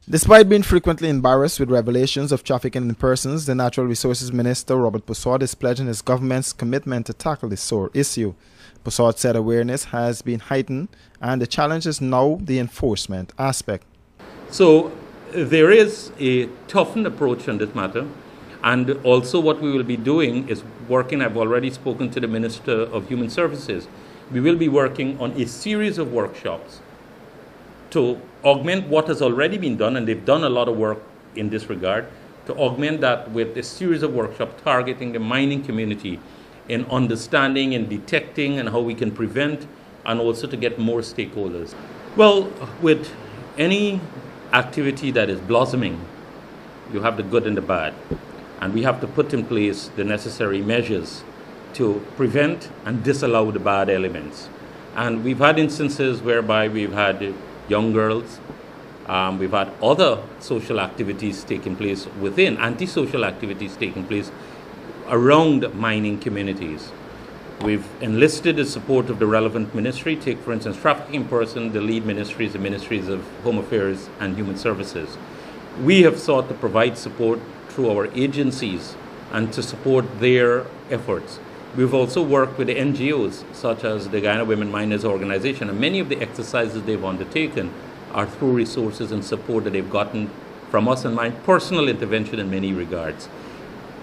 Despite being frequently embarrassed with revelations of trafficking in persons, the Natural Resources Minister, Robert Persaud, is pledging his government's commitment to tackle this sore issue. Persaud said awareness has been heightened and the challenge is now the enforcement aspect. So there is a toughened approach on this matter, and also what we will be doing is working. I've already spoken to the Minister of Human Services. We will be working on a series of workshops to augment what has already been done, and they've done a lot of work in this regard, to augment that with a series of workshops targeting the mining community in understanding and detecting and how we can prevent, and also to get more stakeholders. Well, with any activity that is blossoming, you have the good and the bad, and we have to put in place the necessary measures to prevent and disallow the bad elements. And we've had instances whereby we've had young girls, we've had other social activities taking place within, antisocial activities taking place around mining communities. We've enlisted the support of the relevant ministry. Take, for instance, Trafficking Person, the lead ministries, the Ministries of Home Affairs and Human Services. We have sought to provide support through our agencies and to support their efforts. We've also worked with the NGOs, such as the Guyana Women Miners Organization, and many of the exercises they've undertaken are through resources and support that they've gotten from us and my personal intervention in many regards.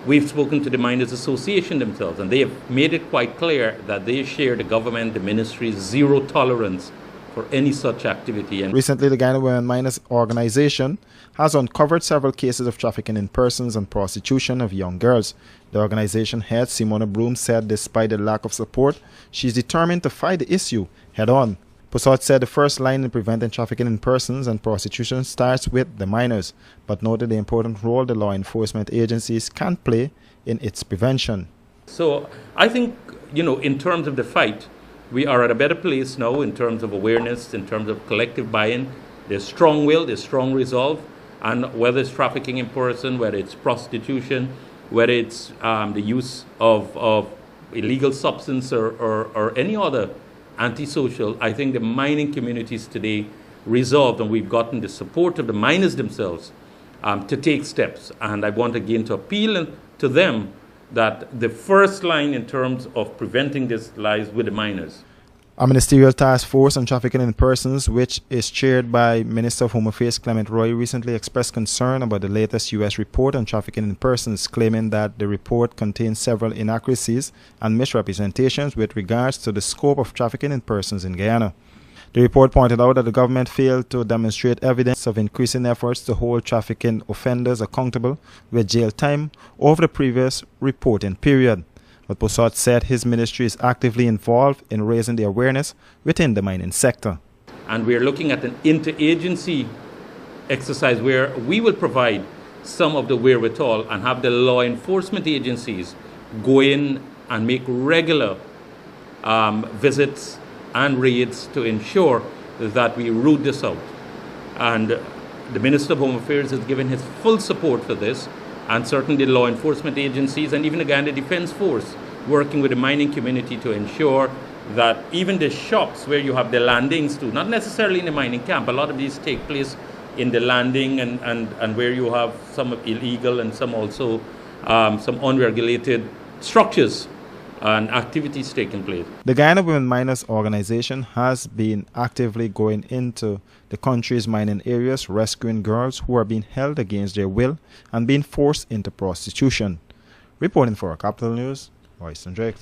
We've spoken to the Miners Association themselves, and they have made it quite clear that they share the government, the ministry's zero tolerance for any such activity. And recently, the Guyana Women Miners Organization has uncovered several cases of trafficking in persons and prostitution of young girls. The organization head, Simona Broom, said despite the lack of support, she's determined to fight the issue head-on. Persaud said the first line in preventing trafficking in persons and prostitution starts with the minors, but noted the important role the law enforcement agencies can play in its prevention. So I think, in terms of the fight, we are at a better place now in terms of awareness, in terms of collective buy-in. There's strong will, there's strong resolve, and whether it's trafficking in person, whether it's prostitution, whether it's the use of illegal substance or any other antisocial, I think the mining communities today resolved, and we've gotten the support of the miners themselves to take steps. And I want again to appeal to them that the first line in terms of preventing this lies with the miners. A ministerial task force on trafficking in persons, which is chaired by Minister of Home Affairs Clement Roy, recently expressed concern about the latest U.S. report on trafficking in persons, claiming that the report contains several inaccuracies and misrepresentations with regards to the scope of trafficking in persons in Guyana. The report pointed out that the government failed to demonstrate evidence of increasing efforts to hold trafficking offenders accountable with jail time over the previous reporting period. But Persaud said his ministry is actively involved in raising the awareness within the mining sector. And we're looking at an interagency exercise where we will provide some of the wherewithal and have the law enforcement agencies go in and make regular visits and raids to ensure that we root this out. And the Minister of Home Affairs has given his full support for this, and certainly the law enforcement agencies and even the Guyana Defence Force working with the mining community to ensure that even the shops where you have the landings too, not necessarily in the mining camp, a lot of these take place in the landing and where you have some illegal and some also some unregulated structures and activities taking place. The Guyana Women Miners Organization has been actively going into the country's mining areas, rescuing girls who are being held against their will and being forced into prostitution. Reporting for Capital News, Royston Drake.